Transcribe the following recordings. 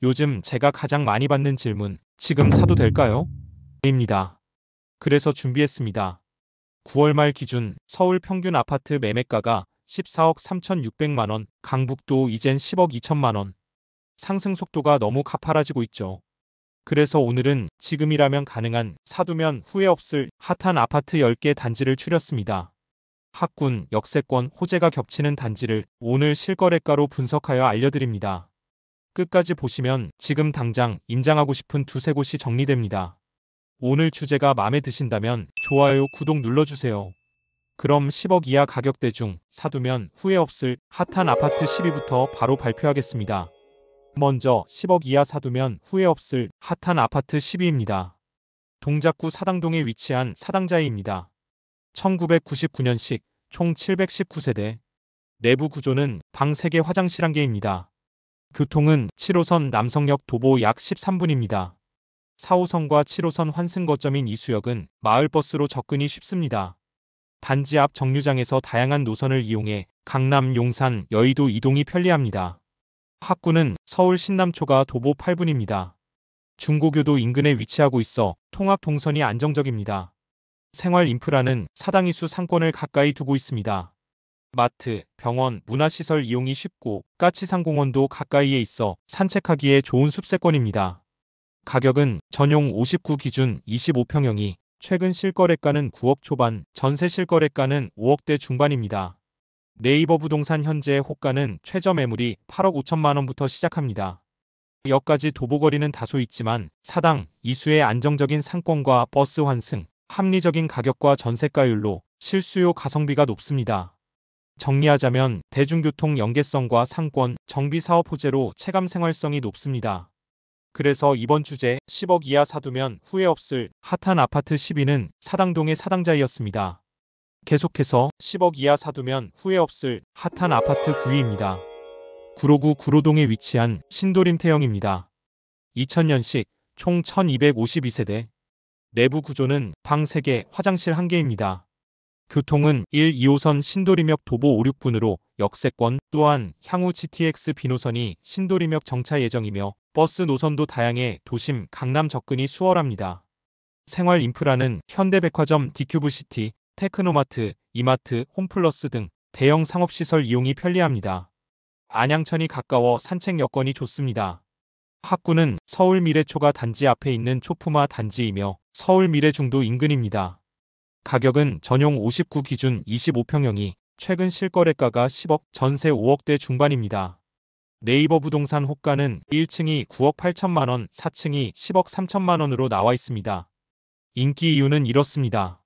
요즘 제가 가장 많이 받는 질문, 지금 사도 될까요? 입니다. 그래서 준비했습니다. 9월 말 기준 서울 평균 아파트 매매가가 14억 3,600만 원, 강북도 이젠 10억 2천만 원. 상승 속도가 너무 가파라지고 있죠. 그래서 오늘은 지금이라면 가능한, 사두면 후회 없을 핫한 아파트 10개 단지를 추렸습니다. 학군, 역세권, 호재가 겹치는 단지를 오늘 실거래가로 분석하여 알려드립니다. 끝까지 보시면 지금 당장 임장하고 싶은 두세 곳이 정리됩니다. 오늘 주제가 마음에 드신다면 좋아요, 구독 눌러주세요. 그럼 10억 이하 가격대 중 사두면 후회 없을 핫한 아파트 10위부터 바로 발표하겠습니다. 먼저 10억 이하 사두면 후회 없을 핫한 아파트 10위입니다. 동작구 사당동에 위치한 사당자이입니다. 1999년식 총 719세대. 내부 구조는 방 3개 화장실 1개입니다. 교통은 7호선 남성역 도보 약 13분입니다. 4호선과 7호선 환승 거점인 이수역은 마을버스로 접근이 쉽습니다. 단지 앞 정류장에서 다양한 노선을 이용해 강남, 용산, 여의도 이동이 편리합니다. 학구는 서울 신남초가 도보 8분입니다. 중고교도 인근에 위치하고 있어 통학 동선이 안정적입니다. 생활 인프라는 사당이수 상권을 가까이 두고 있습니다. 마트, 병원, 문화시설 이용이 쉽고 까치산공원도 가까이에 있어 산책하기에 좋은 숲세권입니다. 가격은 전용 59 기준 25평형이 최근 실거래가는 9억 초반, 전세 실거래가는 5억대 중반입니다. 네이버 부동산 현재 호가는 최저 매물이 8억 5천만 원부터 시작합니다. 역까지 도보거리는 다소 있지만 사당, 이수의 안정적인 상권과 버스 환승, 합리적인 가격과 전세가율로 실수요 가성비가 높습니다. 정리하자면 대중교통 연계성과 상권, 정비사업 호재로 체감 생활성이 높습니다. 그래서 이번 주제 10억 이하 사두면 후회 없을 핫한 아파트 10위는 사당동의 사당자이였습니다. 계속해서 10억 이하 사두면 후회 없을 핫한 아파트 9위입니다. 구로구 구로동에 위치한 신도림태형입니다. 2000년식 총 1252세대. 내부 구조는 방 3개, 화장실 1개입니다. 교통은 1, 2호선 신도림역 도보 5, 6분으로 역세권, 또한 향후 GTX B노선이 신도림역 정차 예정이며 버스 노선도 다양해 도심, 강남 접근이 수월합니다. 생활 인프라는 현대백화점 디큐브시티, 테크노마트, 이마트, 홈플러스 등 대형 상업시설 이용이 편리합니다. 안양천이 가까워 산책 여건이 좋습니다. 학구는 서울 미래초가 단지 앞에 있는 초품화 단지이며 서울 미래중도 인근입니다. 가격은 전용 59 기준 25평형이 최근 실거래가가 10억, 전세 5억대 중반입니다. 네이버 부동산 호가는 1층이 9억 8천만 원, 4층이 10억 3천만 원으로 나와 있습니다. 인기 이유는 이렇습니다.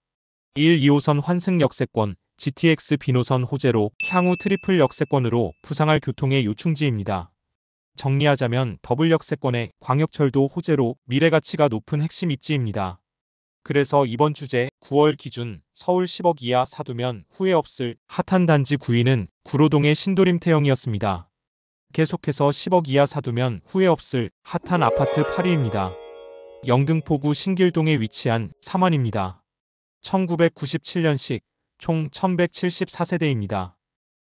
1, 2호선 환승 역세권, GTX B노선 호재로 향후 트리플 역세권으로 부상할 교통의 요충지입니다. 정리하자면 더블 역세권에 광역철도 호재로 미래가치가 높은 핵심 입지입니다. 그래서 이번 주제 9월 기준 서울 10억 이하 사두면 후회 없을 핫한 단지 9위는 구로동의 신도림태형이었습니다. 계속해서 10억 이하 사두면 후회 없을 핫한 아파트 8위입니다. 영등포구 신길동에 위치한 삼원입니다. 1997년식 총 1174세대입니다.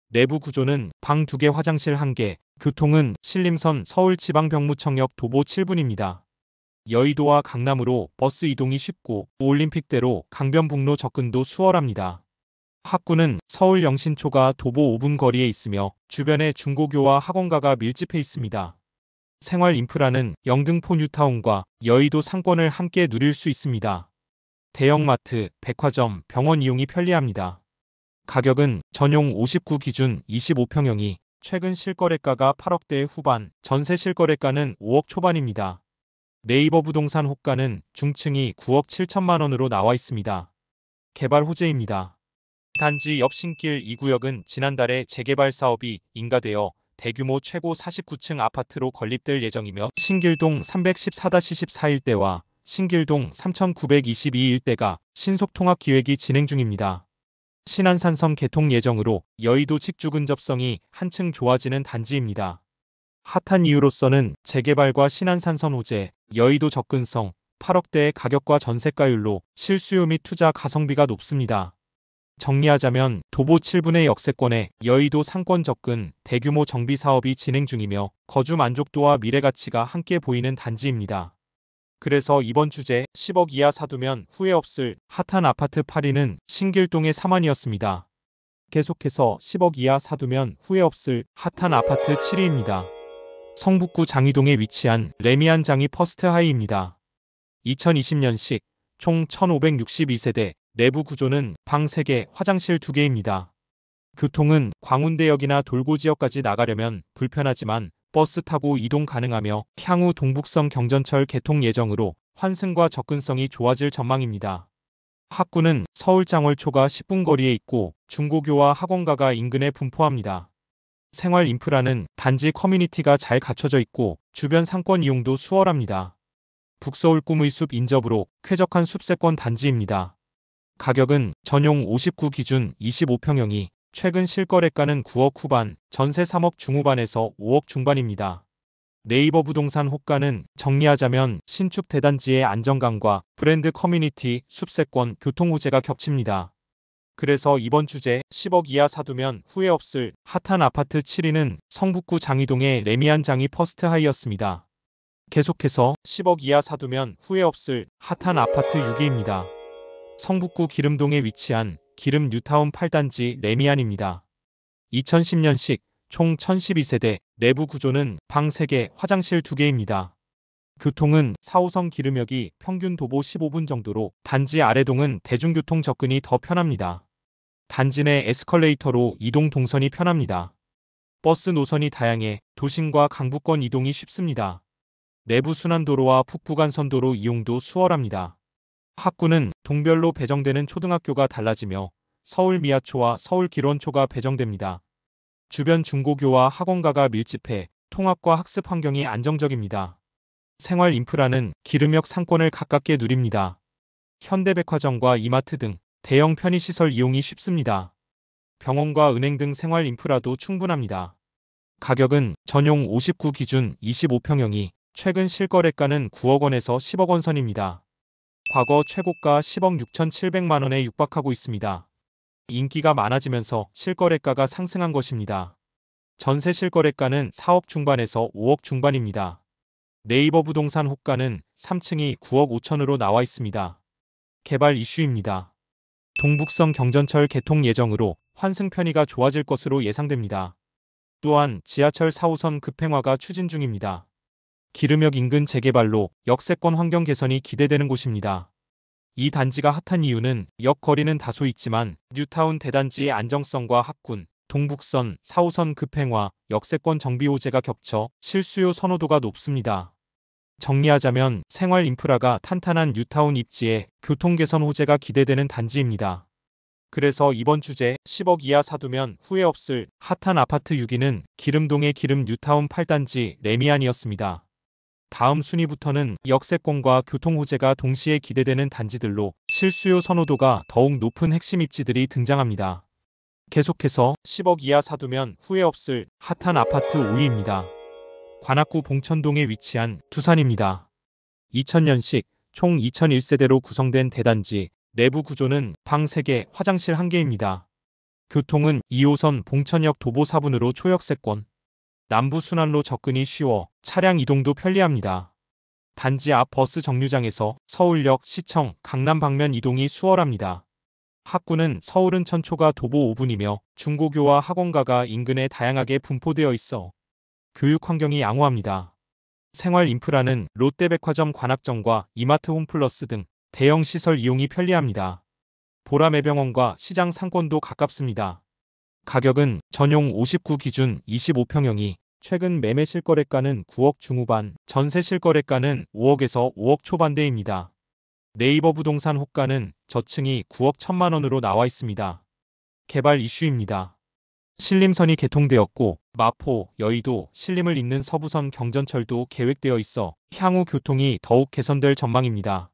내부 구조는 방 2개, 화장실 1개, 교통은 신림선 서울지방병무청역 도보 7분입니다. 여의도와 강남으로 버스 이동이 쉽고 올림픽대로 강변북로 접근도 수월합니다. 학구는 서울 영신초가 도보 5분 거리에 있으며 주변에 중고교와 학원가가 밀집해 있습니다. 생활 인프라는 영등포 뉴타운과 여의도 상권을 함께 누릴 수 있습니다. 대형마트, 백화점, 병원 이용이 편리합니다. 가격은 전용 59 기준 25평형이 최근 실거래가가 8억대 후반, 전세 실거래가는 5억 초반입니다. 네이버 부동산 호가는 중층이 9억 7천만 원으로 나와 있습니다. 개발 호재입니다. 단지 옆 신길 2구역은 지난달에 재개발 사업이 인가되어 대규모 최고 49층 아파트로 건립될 예정이며 신길동 314-14 일대와 신길동 3922 일대가 신속통합 기획이 진행 중입니다. 신안산선 개통 예정으로 여의도 직주 근접성이 한층 좋아지는 단지입니다. 핫한 이유로서는 재개발과 신안산선 호재, 여의도 접근성, 8억대의 가격과 전세가율로 실수요 및 투자 가성비가 높습니다. 정리하자면 도보 7분의 역세권에 여의도 상권 접근 대규모 정비 사업이 진행 중이며 거주 만족도와 미래 가치가 함께 보이는 단지입니다. 그래서 이번 주제 10억 이하 사두면 후회 없을 핫한 아파트 8위는 신길동의 사만이었습니다. 계속해서 10억 이하 사두면 후회 없을 핫한 아파트 7위입니다. 성북구 장이동에 위치한 레미안 장이 퍼스트 하이입니다. 2020년식 총 1562세대, 내부 구조는 방 3개, 화장실 2개입니다. 교통은 광운대역이나 돌고 지역까지 나가려면 불편하지만 버스 타고 이동 가능하며 향후 동북선 경전철 개통 예정으로 환승과 접근성이 좋아질 전망입니다. 학구는 서울 장월초가 10분 거리에 있고 중고교와 학원가가 인근에 분포합니다. 생활 인프라는 단지 커뮤니티가 잘 갖춰져 있고 주변 상권 이용도 수월합니다. 북서울 꿈의 숲 인접으로 쾌적한 숲세권 단지입니다. 가격은 전용 59 기준 25평형이 최근 실거래가는 9억 후반, 전세 3억 중후반에서 5억 중반입니다. 네이버 부동산 호가는 정리하자면 신축 대단지의 안정감과 브랜드 커뮤니티, 숲세권, 교통호재가 겹칩니다. 그래서 이번 주제 10억 이하 사두면 후회 없을 핫한 아파트 7위는 성북구 장이동의 레미안 장이 퍼스트 하이였습니다. 계속해서 10억 이하 사두면 후회 없을 핫한 아파트 6위입니다. 성북구 기름동에 위치한 기름 뉴타운 8단지 레미안입니다. 2010년식 총 1012세대, 내부 구조는 방 3개, 화장실 2개입니다. 교통은 4호선 기름역이 평균 도보 15분 정도로 단지 아래동은 대중교통 접근이 더 편합니다. 단지 내 에스컬레이터로 이동 동선이 편합니다. 버스 노선이 다양해 도심과 강북권 이동이 쉽습니다. 내부 순환도로와 북부간선도로 이용도 수월합니다. 학구는 동별로 배정되는 초등학교가 달라지며 서울 미아초와 서울 길원초가 배정됩니다. 주변 중고교와 학원가가 밀집해 통학과 학습 환경이 안정적입니다. 생활 인프라는 기름역 상권을 가깝게 누립니다. 현대백화점과 이마트 등 대형 편의시설 이용이 쉽습니다. 병원과 은행 등 생활 인프라도 충분합니다. 가격은 전용 59 기준 25평형이 최근 실거래가는 9억 원에서 10억 원 선입니다. 과거 최고가 10억 6,700만 원에 육박하고 있습니다. 인기가 많아지면서 실거래가가 상승한 것입니다. 전세 실거래가는 4억 중반에서 5억 중반입니다. 네이버 부동산 호가는 3층이 9억 5천으로 나와 있습니다. 개발 이슈입니다. 동북선 경전철 개통 예정으로 환승 편의가 좋아질 것으로 예상됩니다. 또한 지하철 4호선 급행화가 추진 중입니다. 기름역 인근 재개발로 역세권 환경 개선이 기대되는 곳입니다. 이 단지가 핫한 이유는 역 거리는 다소 있지만 뉴타운 대단지의 안정성과 학군, 동북선, 4호선 급행화, 역세권 정비 호재가 겹쳐 실수요 선호도가 높습니다. 정리하자면 생활 인프라가 탄탄한 뉴타운 입지에 교통 개선 호재가 기대되는 단지입니다. 그래서 이번 주제 10억 이하 사두면 후회 없을 핫한 아파트 6위는 기름동의 기름 뉴타운 8단지 레미안이었습니다. 다음 순위부터는 역세권과 교통 호재가 동시에 기대되는 단지들로 실수요 선호도가 더욱 높은 핵심 입지들이 등장합니다. 계속해서 10억 이하 사두면 후회 없을 핫한 아파트 5위입니다. 관악구 봉천동에 위치한 두산입니다. 2000년식 총 2001세대로 구성된 대단지, 내부 구조는 방 3개, 화장실 1개입니다. 교통은 2호선 봉천역 도보 4분으로 초역세권. 남부 순환로 접근이 쉬워 차량 이동도 편리합니다. 단지 앞 버스 정류장에서 서울역, 시청, 강남 방면 이동이 수월합니다. 학구는 서울은 천초가 도보 5분이며 중고교와 학원가가 인근에 다양하게 분포되어 있어 교육 환경이 양호합니다. 생활 인프라는 롯데백화점 관악정과 이마트 홈플러스 등 대형 시설 이용이 편리합니다. 보라매병원과 시장 상권도 가깝습니다. 가격은 전용 59 기준 25평형이 최근 매매 실거래가는 9억 중후반, 전세 실거래가는 5억에서 5억 초반대입니다. 네이버 부동산 호가는 저층이 9억 1천만 원으로 나와 있습니다. 개발 이슈입니다. 신림선이 개통되었고 마포, 여의도, 신림을 잇는 서부선 경전철도 계획되어 있어 향후 교통이 더욱 개선될 전망입니다.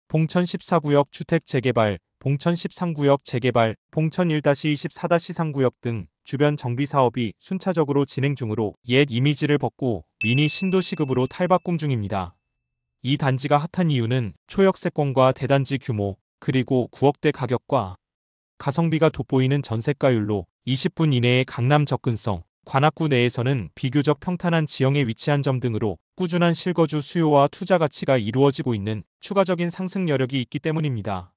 봉천 14구역 주택 재개발, 봉천 13구역 재개발, 봉천 1-24-3구역 등 주변 정비 사업이 순차적으로 진행 중으로 옛 이미지를 벗고 미니 신도시급으로 탈바꿈 중입니다. 이 단지가 핫한 이유는 초역세권과 대단지 규모, 그리고 9억대 가격과 가성비가 돋보이는 전세가율로 20분 이내의 강남 접근성, 관악구 내에서는 비교적 평탄한 지형에 위치한 점 등으로 꾸준한 실거주 수요와 투자 가치가 이루어지고 있는 추가적인 상승 여력이 있기 때문입니다.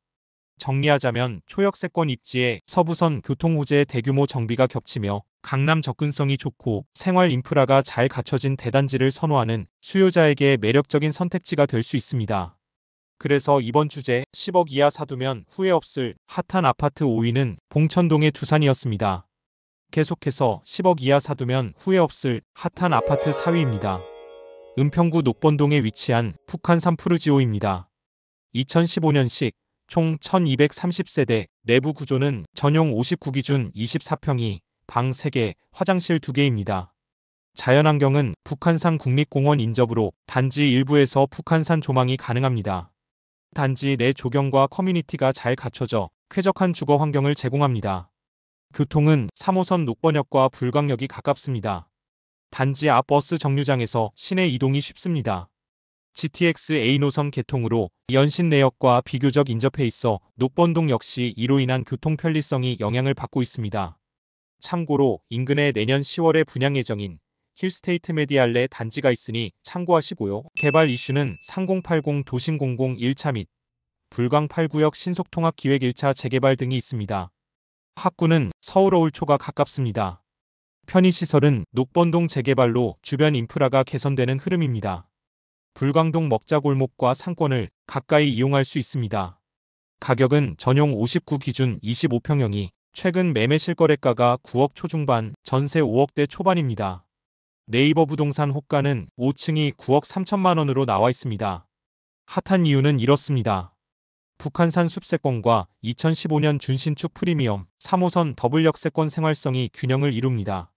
정리하자면 초역세권 입지에 서부선 교통호재의 대규모 정비가 겹치며 강남 접근성이 좋고 생활 인프라가 잘 갖춰진 대단지를 선호하는 수요자에게 매력적인 선택지가 될 수 있습니다. 그래서 이번 주제 10억 이하 사두면 후회 없을 핫한 아파트 5위는 봉천동의 두산이었습니다. 계속해서 10억 이하 사두면 후회 없을 핫한 아파트 4위입니다. 은평구 녹번동에 위치한 북한산 푸르지오입니다. 2015년식 총 1230세대, 내부 구조는 전용 59 기준 24평이 방 3개, 화장실 2개입니다. 자연환경은 북한산 국립공원 인접으로 단지 일부에서 북한산 조망이 가능합니다. 단지 내 조경과 커뮤니티가 잘 갖춰져 쾌적한 주거 환경을 제공합니다. 교통은 3호선 녹번역과 불광역이 가깝습니다. 단지 앞 버스 정류장에서 시내 이동이 쉽습니다. GTX A 노선 개통으로 연신내역과 비교적 인접해 있어 녹번동 역시 이로 인한 교통 편리성이 영향을 받고 있습니다. 참고로 인근에 내년 10월에 분양 예정인 힐스테이트 메디알레 단지가 있으니 참고하시고요. 개발 이슈는 3080 도심공공 1차 및 불광 8구역 신속통합기획 1차 재개발 등이 있습니다. 학구는 서울 어울초가 가깝습니다. 편의시설은 녹번동 재개발로 주변 인프라가 개선되는 흐름입니다. 불광동 먹자골목과 상권을 가까이 이용할 수 있습니다. 가격은 전용 59 기준 25평형이 최근 매매 실거래가가 9억 초중반, 전세 5억대 초반입니다. 네이버 부동산 호가는 5층이 9억 3천만 원으로 나와 있습니다. 핫한 이유는 이렇습니다. 북한산 숲세권과 2015년 준신축 프리미엄 3호선 더블 역세권 생활성이 균형을 이룹니다.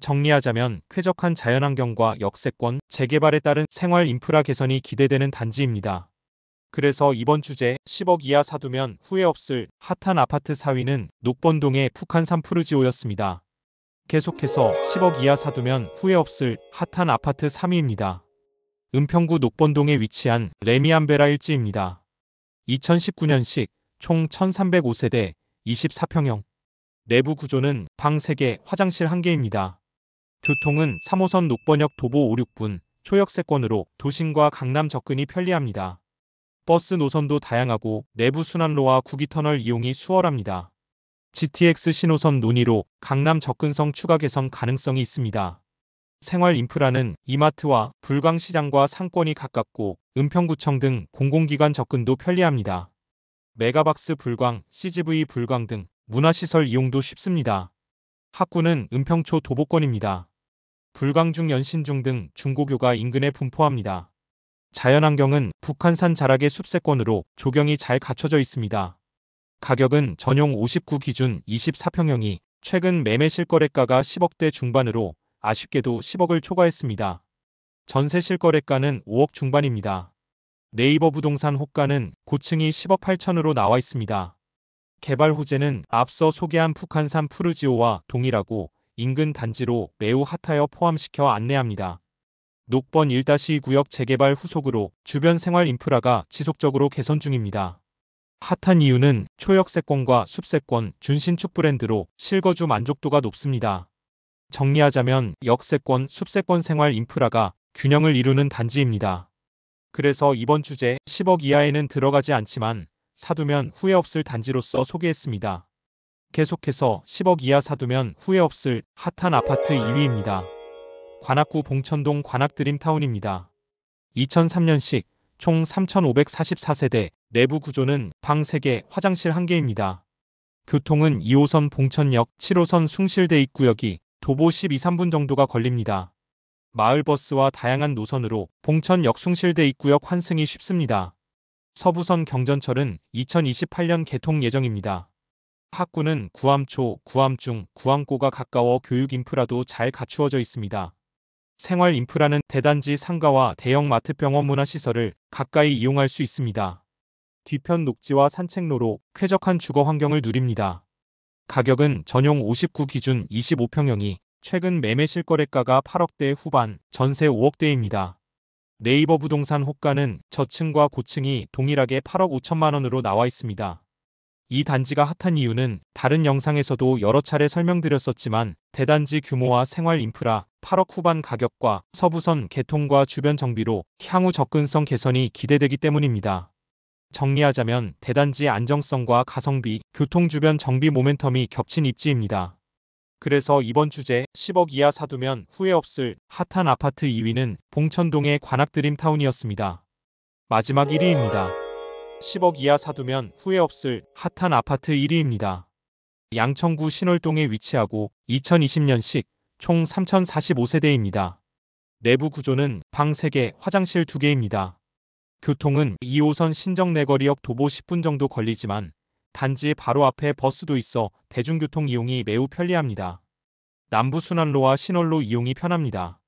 정리하자면 쾌적한 자연환경과 역세권, 재개발에 따른 생활 인프라 개선이 기대되는 단지입니다. 그래서 이번 주제 10억 이하 사두면 후회 없을 핫한 아파트 4위는 녹번동의 북한산 푸르지오였습니다. 계속해서 10억 이하 사두면 후회 없을 핫한 아파트 3위입니다. 은평구 녹번동에 위치한 레미안베라 1지입니다. 2019년식 총 1305세대 24평형. 내부 구조는 방 3개, 화장실 1개입니다. 교통은 3호선 녹번역 도보 5, 6분, 초역세권으로 도심과 강남 접근이 편리합니다. 버스 노선도 다양하고 내부 순환로와 구기터널 이용이 수월합니다. GTX 신호선 논의로 강남 접근성 추가 개선 가능성이 있습니다. 생활 인프라는 이마트와 불광시장과 상권이 가깝고 은평구청 등 공공기관 접근도 편리합니다. 메가박스 불광, CGV 불광 등 문화시설 이용도 쉽습니다. 학구는 은평초 도보권입니다. 불광중 연신중 등 중고교가 인근에 분포합니다. 자연환경은 북한산 자락의 숲세권으로 조경이 잘 갖춰져 있습니다. 가격은 전용 59 기준 24평형이 최근 매매 실거래가가 10억대 중반으로 아쉽게도 10억을 초과했습니다. 전세 실거래가는 5억 중반입니다. 네이버 부동산 호가는 고층이 10억 8천으로 나와 있습니다. 개발 호재는 앞서 소개한 북한산 푸르지오와 동일하고 인근 단지로 매우 핫하여 포함시켜 안내합니다. 녹번 1-구역 재개발 후속으로 주변 생활 인프라가 지속적으로 개선 중입니다. 핫한 이유는 초역세권과 숲세권, 준신축 브랜드로 실거주 만족도가 높습니다. 정리하자면 역세권, 숲세권 생활 인프라가 균형을 이루는 단지입니다. 그래서 이번 주제 10억 이하에는 들어가지 않지만 사두면 후회 없을 단지로서 소개했습니다. 계속해서 10억 이하 사두면 후회 없을 핫한 아파트 2위입니다. 관악구 봉천동 관악드림타운입니다. 2003년식 총 3,544세대, 내부 구조는 방 3개, 화장실 1개입니다. 교통은 2호선 봉천역, 7호선 숭실대 입구역이 도보 12-13분 정도가 걸립니다. 마을버스와 다양한 노선으로 봉천역 숭실대 입구역 환승이 쉽습니다. 서부선 경전철은 2028년 개통 예정입니다. 학구는 구암초, 구암중, 구암고가 가까워 교육 인프라도 잘 갖추어져 있습니다. 생활 인프라는 대단지 상가와 대형 마트 병원 문화시설을 가까이 이용할 수 있습니다. 뒤편 녹지와 산책로로 쾌적한 주거 환경을 누립니다. 가격은 전용 59 기준 25평형이 최근 매매 실거래가가 8억대 후반, 전세 5억대입니다. 네이버 부동산 호가는 저층과 고층이 동일하게 8억 5천만 원으로 나와 있습니다. 이 단지가 핫한 이유는 다른 영상에서도 여러 차례 설명드렸었지만 대단지 규모와 생활 인프라, 8억 후반 가격과 서부선 개통과 주변 정비로 향후 접근성 개선이 기대되기 때문입니다. 정리하자면 대단지의 안정성과 가성비, 교통 주변 정비 모멘텀이 겹친 입지입니다. 그래서 이번 주제 10억 이하 사두면 후회 없을 핫한 아파트 2위는 봉천동의 관악드림타운이었습니다. 마지막 1위입니다. 10억 이하 사두면 후회 없을 핫한 아파트 1위입니다. 양천구 신월동에 위치하고 2020년식 총 3045세대입니다. 내부 구조는 방 3개, 화장실 2개입니다. 교통은 2호선 신정내거리역 도보 10분 정도 걸리지만 단지 바로 앞에 버스도 있어 대중교통 이용이 매우 편리합니다. 남부순환로와 신월로 이용이 편합니다.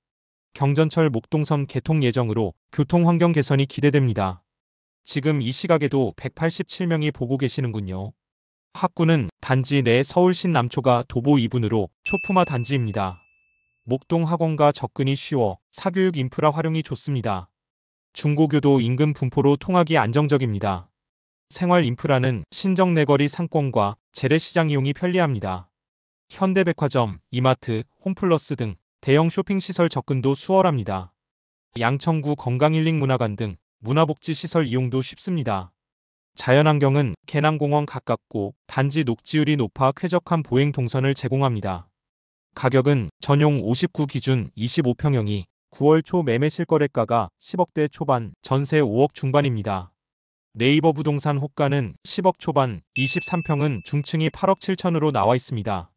경전철 목동선 개통 예정으로 교통 환경 개선이 기대됩니다. 지금 이 시각에도 187명이 보고 계시는군요. 학구는 단지 내 서울신 남초가 도보 2분으로 초품화 단지입니다. 목동 학원과 접근이 쉬워 사교육 인프라 활용이 좋습니다. 중고교도 인근 분포로 통하기 안정적입니다. 생활 인프라는 신정내거리 상권과 재래시장 이용이 편리합니다. 현대백화점, 이마트, 홈플러스 등 대형 쇼핑시설 접근도 수월합니다. 양천구 건강힐링문화관 등 문화복지시설 이용도 쉽습니다. 자연환경은 개남공원 가깝고 단지 녹지율이 높아 쾌적한 보행 동선을 제공합니다. 가격은 전용 59 기준 25평형이 9월 초 매매 실거래가가 10억대 초반, 전세 5억 중반입니다. 네이버 부동산 호가는 10억 초반, 23평은 중층이 8억 7천으로 나와 있습니다.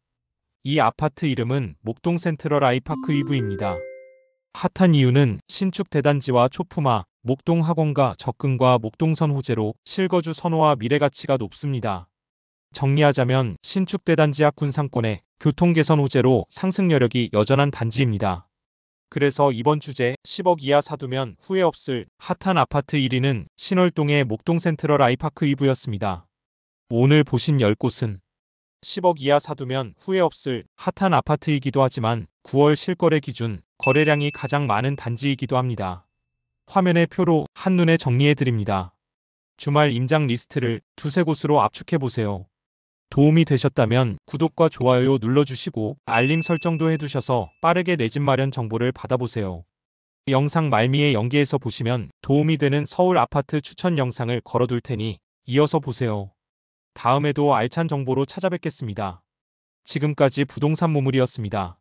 이 아파트 이름은 목동 센트럴 아이파크 이브입니다. 핫한 이유는 신축 대단지와 초품화, 목동 학원가 접근과 목동선 호재로 실거주 선호와 미래 가치가 높습니다. 정리하자면 신축 대단지 학군 상권의 교통 개선 호재로 상승 여력이 여전한 단지입니다. 그래서 이번 주제 10억 이하 사두면 후회 없을 핫한 아파트 1위는 신월동의 목동 센트럴 아이파크 이브였습니다. 오늘 보신 10곳은 10억 이하 사두면 후회 없을 핫한 아파트이기도 하지만 9월 실거래 기준 거래량이 가장 많은 단지이기도 합니다. 화면의 표로 한눈에 정리해드립니다. 주말 임장 리스트를 두세 곳으로 압축해보세요. 도움이 되셨다면 구독과 좋아요 눌러주시고 알림 설정도 해두셔서 빠르게 내 집 마련 정보를 받아보세요. 영상 말미에 연계해서 보시면 도움이 되는 서울 아파트 추천 영상을 걸어둘 테니 이어서 보세요. 다음에도 알찬 정보로 찾아뵙겠습니다. 지금까지 부동산 모물이었습니다.